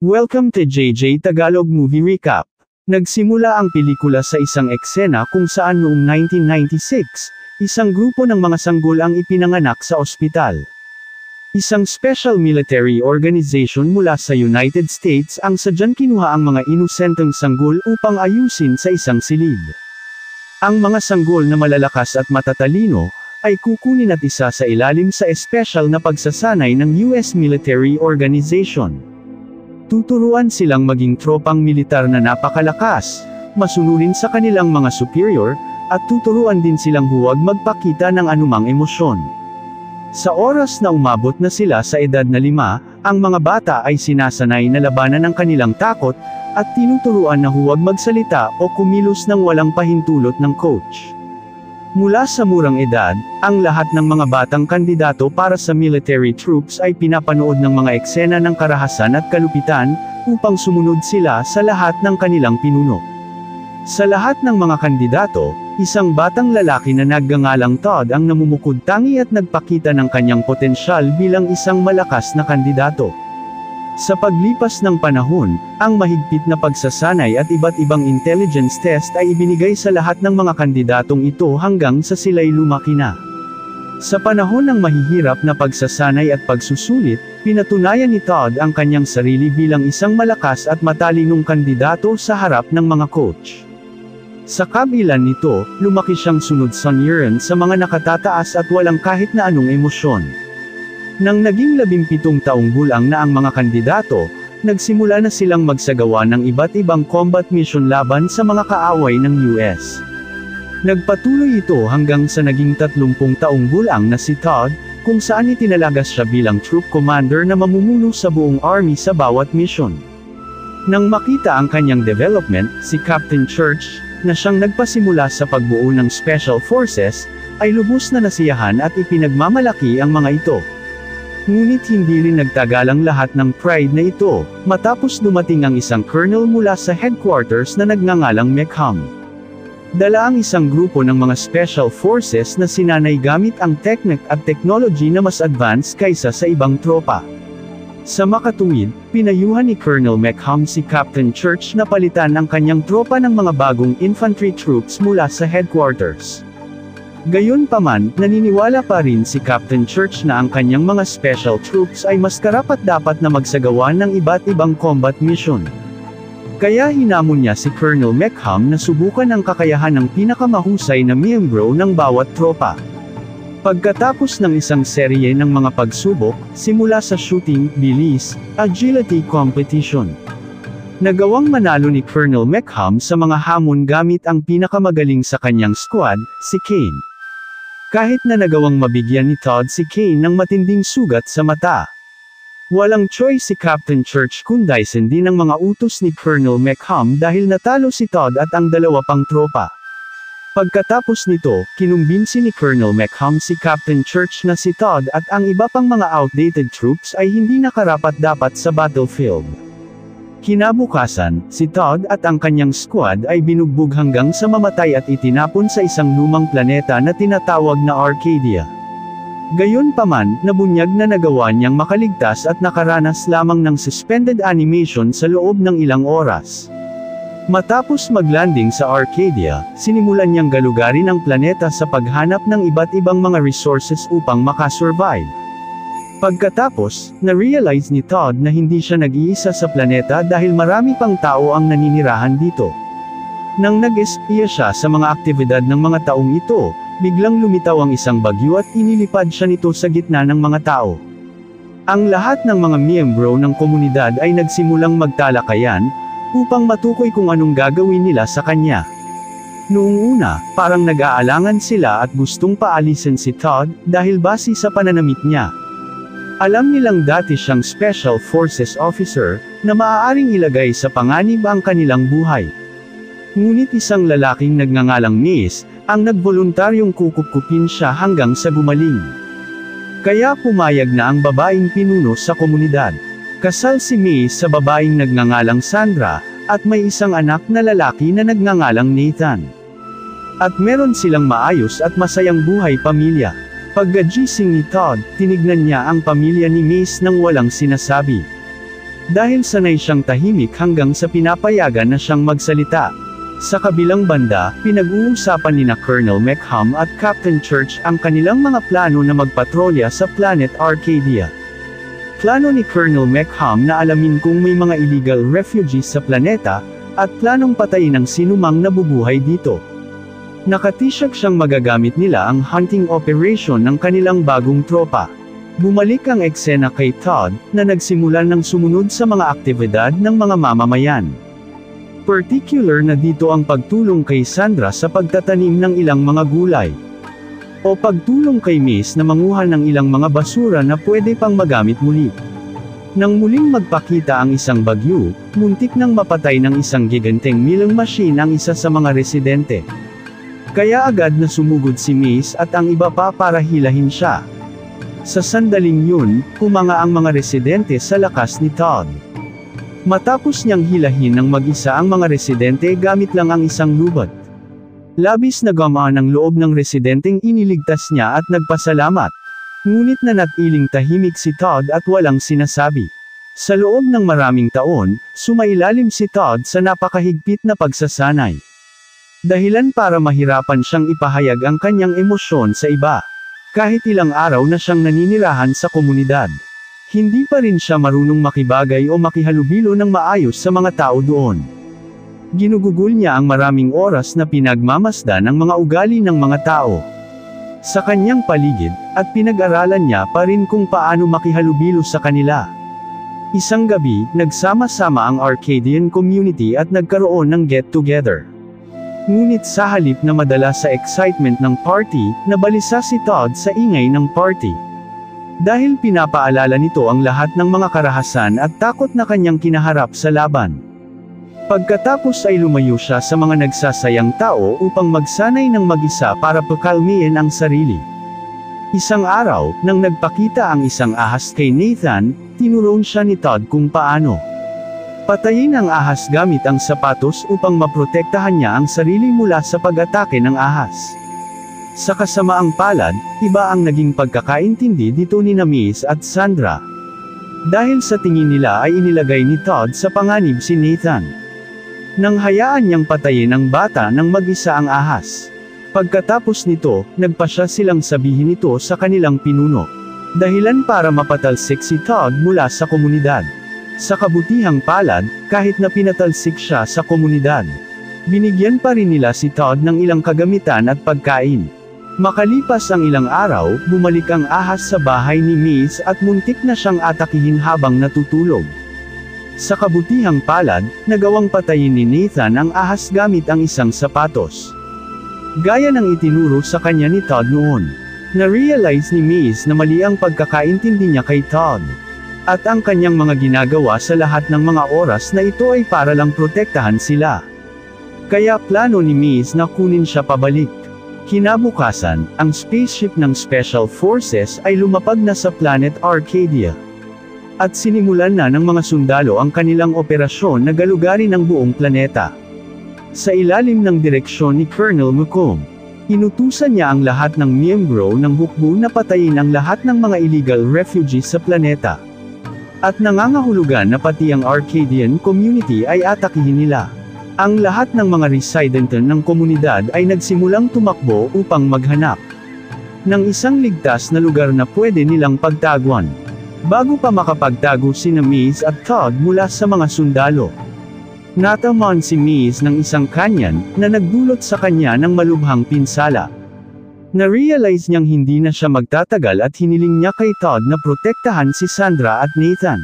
Welcome to JJ Tagalog Movie Recap. Nagsimula ang pelikula sa isang eksena kung saan noong 1996, isang grupo ng mga sanggol ang ipinanganak sa ospital. Isang special military organization mula sa United States ang sadyang kinuha ang mga inosenteng sanggol upang ayusin sa isang silid. Ang mga sanggol na malalakas at matatalino, ay kukunin at isa sa ilalim sa espesyal na pagsasanay ng US military organization. Tuturuan silang maging tropang militar na napakalakas, masunurin sa kanilang mga superior, at tuturuan din silang huwag magpakita ng anumang emosyon. Sa oras na umabot na sila sa edad na 5, ang mga bata ay sinasanay na labanan ang kanilang takot, at tinuturuan na huwag magsalita o kumilos ng walang pahintulot ng coach. Mula sa murang edad, ang lahat ng mga batang kandidato para sa military troops ay pinapanood ng mga eksena ng karahasan at kalupitan, upang sumunod sila sa lahat ng kanilang pinuno. Sa lahat ng mga kandidato, isang batang lalaki na nagngangalang Todd ang namumukod-tangi at nagpakita ng kanyang potensyal bilang isang malakas na kandidato. Sa paglipas ng panahon, ang mahigpit na pagsasanay at iba't ibang intelligence test ay ibinigay sa lahat ng mga kandidatong ito hanggang sa sila'y lumaki na. Sa panahon ng mahihirap na pagsasanay at pagsusulit, pinatunayan ni Todd ang kanyang sarili bilang isang malakas at matalinong kandidato sa harap ng mga coach. Sa kabilan nito, lumaki siyang sunod-sangiran sa mga nakatataas at walang kahit na anong emosyon. Nang naging 17 taong gulang na ang mga kandidato, nagsimula na silang magsagawa ng iba't ibang combat mission laban sa mga kaaway ng US. Nagpatuloy ito hanggang sa naging 30 taong gulang na si Todd, kung saan itinalagas siya bilang troop commander na mamumuno sa buong army sa bawat mission. Nang makita ang kanyang development, si Captain Church, na siyang nagpasimula sa pagbuo ng Special Forces, ay lubos na nasiyahan at ipinagmamalaki ang mga ito. Ngunit hindi rin nagtagal ang lahat ng pride na ito, matapos dumating ang isang colonel mula sa headquarters na nagngangalang Mecham. Dala ang isang grupo ng mga special forces na sinanay gamit ang technique at technology na mas advanced kaysa sa ibang tropa. Sa makatuwid, pinayuhan ni Colonel Mecham si Captain Church na palitan ang kanyang tropa ng mga bagong infantry troops mula sa headquarters. Gayunpaman, naniniwala pa rin si Captain Church na ang kanyang mga special troops ay mas karapat-dapat na magsagawa ng iba't ibang combat mission. Kaya hinamon niya si Colonel Mecham na subukan ang kakayahan ng pinakamahusay na miyembro ng bawat tropa. Pagkatapos ng isang serye ng mga pagsubok, simula sa shooting, bilis, agility competition, nagawang manalo ni Colonel Mecham sa mga hamon gamit ang pinakamagaling sa kanyang squad, si Kane. Kahit na nagawang mabigyan ni Todd si Kane ng matinding sugat sa mata. Walang choice si Captain Church kundi sundin ang mga utos ni Colonel Mecham dahil natalo si Todd at ang dalawa pang tropa. Pagkatapos nito, kinumbinsi ni Colonel Mecham si Captain Church na si Todd at ang iba pang mga outdated troops ay hindi nakarapat-dapat sa battlefield. Kinabukasan, si Todd at ang kanyang squad ay binugbog hanggang sa mamatay at itinapon sa isang lumang planeta na tinatawag na Arcadia. Gayunpaman, nabunyag na nagawa niyang makaligtas at nakaranas lamang ng suspended animation sa loob ng ilang oras. Matapos maglanding sa Arcadia, sinimulan niyang galugarin ang planeta sa paghanap ng iba't ibang mga resources upang makasurvive. Pagkatapos, na-realize ni Todd na hindi siya nag-iisa sa planeta dahil marami pang tao ang naninirahan dito. Nang nag-espiya siya sa mga aktibidad ng mga taong ito, biglang lumitaw ang isang bagyo at inilipad siya nito sa gitna ng mga tao. Ang lahat ng mga miyembro ng komunidad ay nagsimulang magtalakayan, upang matukoy kung anong gagawin nila sa kanya. Noong una, parang nag-aalangan sila at gustong paalisin si Todd, dahil base sa pananamit niya. Alam nilang dati siyang Special Forces Officer, na maaaring ilagay sa panganib ang kanilang buhay. Ngunit isang lalaking nagngangalang Mace, ang nagboluntaryong kukupkupin siya hanggang sa gumaling. Kaya pumayag na ang babaeng pinuno sa komunidad. Kasal si Mace sa babaeng nagngangalang Sandra, at may isang anak na lalaki na nagngangalang Nathan. At meron silang maayos at masayang buhay pamilya. Pagkagising ni Todd, tinignan niya ang pamilya ni Mace nang walang sinasabi. Dahil sanay siyang tahimik hanggang sa pinapayagan na siyang magsalita. Sa kabilang banda, pinag-uusapan nina Colonel Mecham at Captain Church ang kanilang mga plano na magpatrolya sa Planet Arcadia. Plano ni Colonel Mecham na alamin kung may mga illegal refugees sa planeta, at planong patayin ang sinumang nabubuhay dito. Nakatisyak siyang magagamit nila ang hunting operation ng kanilang bagong tropa. Bumalik ang eksena kay Todd, na nagsimulan ng sumunod sa mga aktibidad ng mga mamamayan. Particular na dito ang pagtulong kay Sandra sa pagtatanim ng ilang mga gulay. O pagtulong kay Mace na manguha ng ilang mga basura na pwede pang magamit muli. Nang muling magpakita ang isang bagyo, muntik nang mapatay ng isang giganteng milling machine ang isa sa mga residente. Kaya agad na sumugod si Mace at ang iba pa para hilahin siya. Sa sandaling yun, humanga ang mga residente sa lakas ni Todd. Matapos niyang hilahin ng mag-isa ang mga residente gamit lang ang isang lubat. Labis na gamaan ang loob ng residenteng iniligtas niya at nagpasalamat. Ngunit nanatiling tahimik si Todd at walang sinasabi. Sa loob ng maraming taon, sumailalim si Todd sa napakahigpit na pagsasanay. Dahilan para mahirapan siyang ipahayag ang kanyang emosyon sa iba. Kahit ilang araw na siyang naninirahan sa komunidad, hindi pa rin siya marunong makibagay o makihalubilo ng maayos sa mga tao doon. Ginugugol niya ang maraming oras na pinagmamasdan ng mga ugali ng mga tao sa kanyang paligid, at pinag-aralan niya pa rin kung paano makihalubilo sa kanila. Isang gabi, nagsama-sama ang Arcadian community at nagkaroon ng get-together. Ngunit sa halip na madala sa excitement ng party, nabalisa si Todd sa ingay ng party. Dahil pinapaalala nito ang lahat ng mga karahasan at takot na kanyang kinaharap sa laban. Pagkatapos ay lumayo siya sa mga nagsasayang tao upang magsanay ng mag-isa para pakalmiin ang sarili. Isang araw, nang nagpakita ang isang ahas kay Nathan, tinuruan siya ni Todd kung paano patayin ang ahas gamit ang sapatos upang maprotektahan niya ang sarili mula sa pag-atake ng ahas. Sa kasamaang palad, iba ang naging pagkakaintindi dito ni Mace at Sandra. Dahil sa tingin nila ay inilagay ni Todd sa panganib si Nathan. Nang hayaan niyang patayin ang bata nang mag-isa ang ahas. Pagkatapos nito, nagpa siya silang sabihin ito sa kanilang pinuno. Dahilan para mapatalsik si Todd mula sa komunidad. Sa kabutihang palad, kahit na pinatalsik siya sa komunidad, binigyan pa rin nila si Todd ng ilang kagamitan at pagkain. Makalipas ang ilang araw, bumalik ang ahas sa bahay ni Mace at muntik na siyang atakihin habang natutulog. Sa kabutihang palad, nagawang patayin ni Nathan ang ahas gamit ang isang sapatos. Gaya ng itinuro sa kanya ni Todd noon. Na-realize ni Mace na mali ang pagkakaintindi niya kay Todd. At ang kanyang mga ginagawa sa lahat ng mga oras na ito ay para lang protektahan sila. Kaya plano ni Mace na kunin siya pabalik. Kinabukasan, ang spaceship ng Special Forces ay lumapag na sa Planet Arcadia. At sinimulan na ng mga sundalo ang kanilang operasyon na galugarin ang buong planeta. Sa ilalim ng direksyon ni Colonel Mecham, inutusan niya ang lahat ng miyembro ng hukbo na patayin ang lahat ng mga illegal refugees sa planeta. At nangangahulugan na pati ang Arcadian community ay atakihin nila. Ang lahat ng mga residente ng komunidad ay nagsimulang tumakbo upang maghanap ng isang ligtas na lugar na pwede nilang pagtaguan. Bago pa makapagtago sina Mace at Todd mula sa mga sundalo, natamaan si Mace ng isang kanyan na nagdulot sa kanya ng malubhang pinsala. Na-realize niyang hindi na siya magtatagal at hiniling niya kay Todd na protektahan si Sandra at Nathan.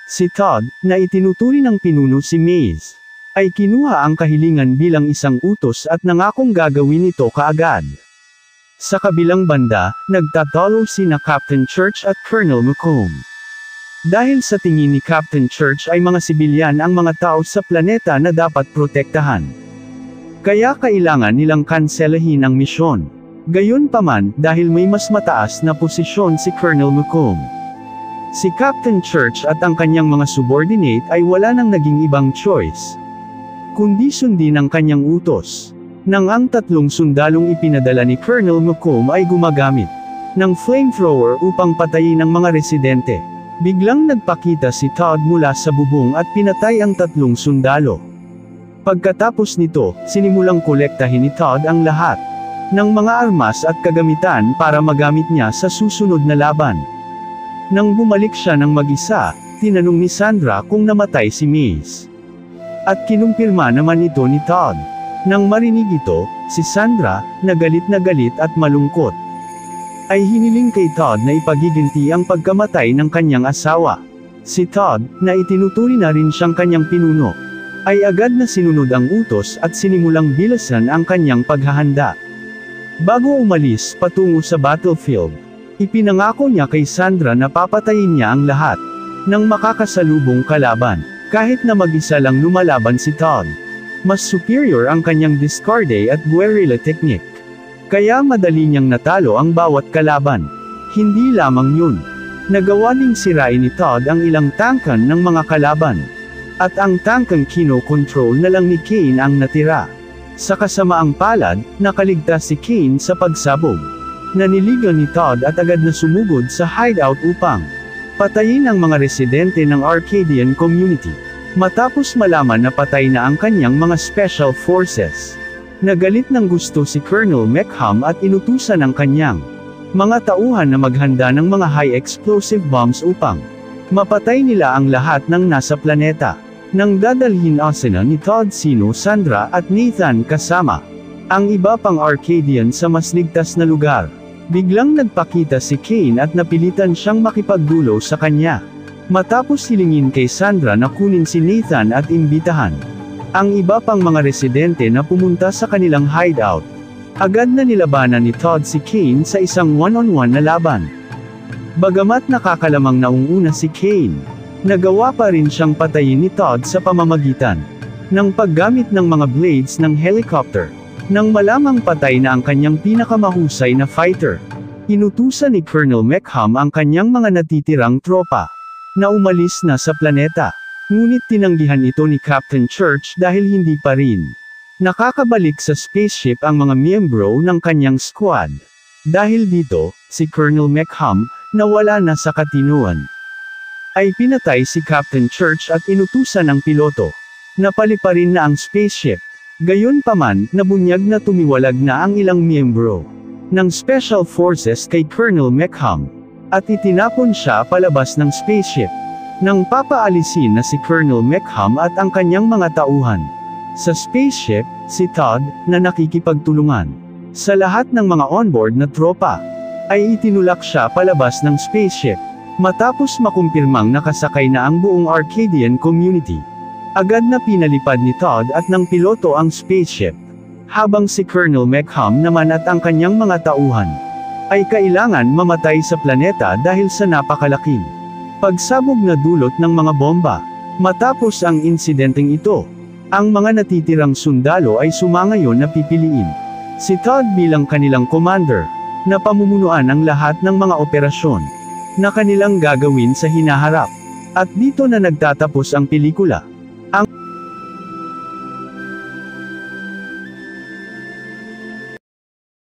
Si Todd, na itinuturi ng pinuno si Mace, ay kinuha ang kahilingan bilang isang utos at nangakong gagawin ito kaagad. Sa kabilang banda, nagtatalo sina Captain Church at Colonel Mecham. Dahil sa tingin ni Captain Church ay mga sibilyan ang mga tao sa planeta na dapat protektahan. Kaya kailangan nilang kanselahin ang misyon. Gayunpaman, dahil may mas mataas na posisyon si Colonel Mecham, si Captain Church at ang kanyang mga subordinate ay wala nang naging ibang choice kundi sundin ang kanyang utos. Nang ang tatlong sundalong ipinadala ni Colonel Mecham ay gumagamit ng flamethrower upang patayin ang mga residente, Biglang nagpakita si Todd mula sa bubong at pinatay ang 3 sundalo. Pagkatapos nito, sinimulang kolektahin ni Todd ang lahat ng mga armas at kagamitan para magamit niya sa susunod na laban. Nang bumalik siya ng mag-isa, tinanong ni Sandra kung namatay si Maze. At kinumpirma naman ito ni Todd. Nang marinig ito, si Sandra, na galit at malungkot, ay hiniling kay Todd na ipagiginti ang pagkamatay ng kanyang asawa. Si Todd, na itinuturi na rin siyang kanyang pinuno, ay agad na sinunod ang utos at sinimulang bilasan ang kanyang paghahanda. Bago umalis patungo sa battlefield, ipinangako niya kay Sandra na papatayin niya ang lahat ng makakasalubong kalaban, kahit na mag-isa lang lumalaban si Todd. Mas superior ang kanyang discarde at guerrilla technique. Kaya madali niyang natalo ang bawat kalaban. Hindi lamang yun. Nagawa ding sirain ni Todd ang ilang tangkan ng mga kalaban. At ang tangkang kino-control na lang ni Kane ang natira. Sa kasamaang palad, nakaligtas si Kane sa pagsabog. Naniligan ni Todd at agad na sumugod sa hideout upang patayin ang mga residente ng Arcadian community. Matapos malaman na patay na ang kanyang mga special forces, nagalit ng gusto si Colonel Mecham at inutusan ang kanyang mga tauhan na maghanda ng mga high-explosive bombs upang mapatay nila ang lahat ng nasa planeta. Nang dadalhin asina ni Todd sino Sandra at Nathan kasama ang iba pang Arcadian sa mas ligtas na lugar. Biglang nagpakita si Kane at napilitan siyang makipagdulo sa kanya. Matapos hilingin kay Sandra na kunin si Nathan at imbitahan ang iba pang mga residente na pumunta sa kanilang hideout, agad na nilabanan ni Todd si Kane sa isang one-on-one na laban. Bagamat nakakalamang naunguna si Kane, nagawa pa rin siyang patayin ni Todd sa pamamagitan ng paggamit ng mga blades ng helicopter. Nang malamang patay na ang kanyang pinakamahusay na fighter, inutusan ni Colonel Mecham ang kanyang mga natitirang tropa na umalis na sa planeta. Ngunit tinanggihan ito ni Captain Church dahil hindi pa rin nakakabalik sa spaceship ang mga miyembro ng kanyang squad. Dahil dito, si Colonel Mecham, na wala na sa katinuan, ay pinatay si Captain Church at inutusan ang piloto na paliparin na ang spaceship. Gayunpaman, nabunyag na tumiwalag na ang ilang miyembro ng Special Forces kay Colonel Mecham, at itinapon siya palabas ng spaceship. Nang papaalisin na si Colonel Mecham at ang kanyang mga tauhan sa spaceship, si Todd, na nakikipagtulungan sa lahat ng mga onboard na tropa, ay itinulak siya palabas ng spaceship. Matapos makumpirmang nakasakay na ang buong Arcadian community, agad na pinalipad ni Todd at ng piloto ang spaceship, habang si Colonel Mecham naman at ang kanyang mga tauhan ay kailangan mamatay sa planeta dahil sa napakalaking pagsabog na dulot ng mga bomba. Matapos ang insidenteng ito, ang mga natitirang sundalo ay sumangayon na pipiliin si Todd bilang kanilang commander, na pamumunuan ang lahat ng mga operasyon na kanilang gagawin sa hinaharap. At dito na nagtatapos ang pelikula.